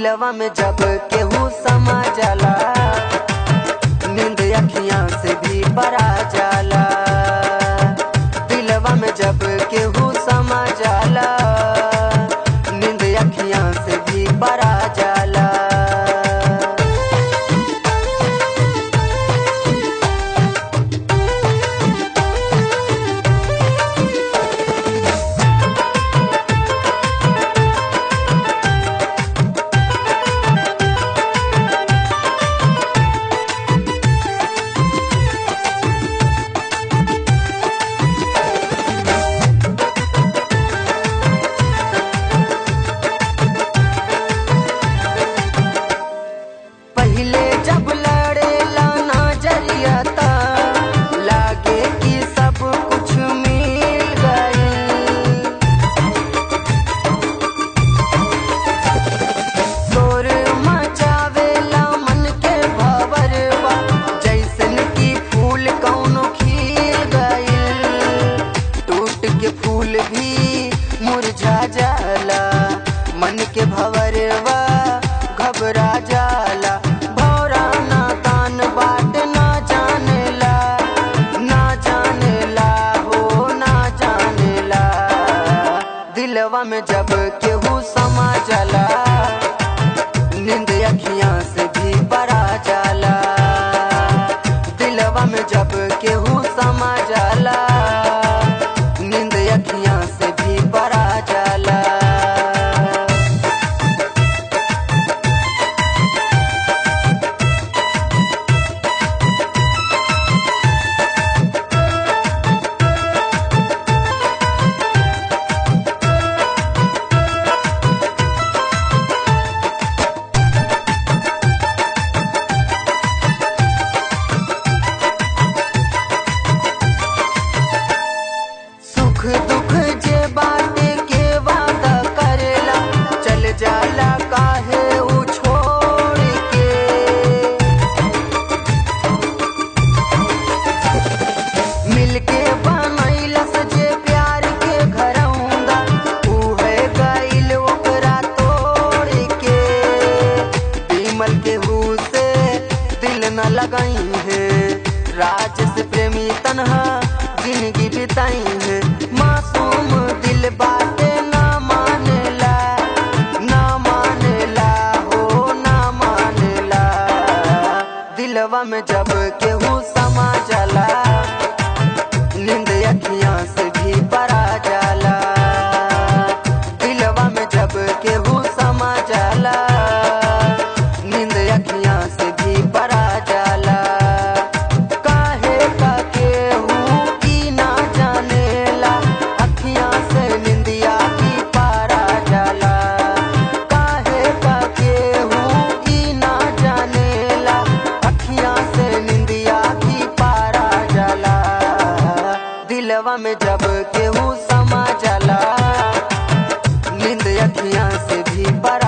दिलवा में जब केहू समा जाला, नींद अखियां से भी परा जाला। दिलवा में जब केहू समा जाला, नींद अखियां से भी परा जाला। जब लड़ेला नजरिया ता लागे कि सब कुछ मिल गई। शोर मचावेला मन के भंवरवा, जैसन कि फूल कौनो खिल गई। टूट के फूल भी मुरझा जाला, मन के भंवरवा घबरा जाला। दिलवा में जब केहू समा जाला, नींद अखियां से भी परा जाला। दिलवा में जब केहू समा जाला, नींद अखियां से भी परा जाला। दुख जे बाटे के वादा करेला, चल जाला काहे उ छोड़ के। मिलके बनैलस जे प्यार के घरौंदा, उहे गइल ओकरा तोड़ के। विमल केहू से दिल न लगाई है, राजेश प्रेमी तन्हा जिंदगी बिताई है। मासूम दिल बाटे ना मानेला, ना मानेला हो ना मानेला। दिलवा में जब केहू समा जाला, नींद अखियां से भी परा जाला। दिलवा में जब केहू समा जाला, नींद अखियां से भी परा जाला। दिलवा में जब केहू समा जाला, नींद अखियां से भी परा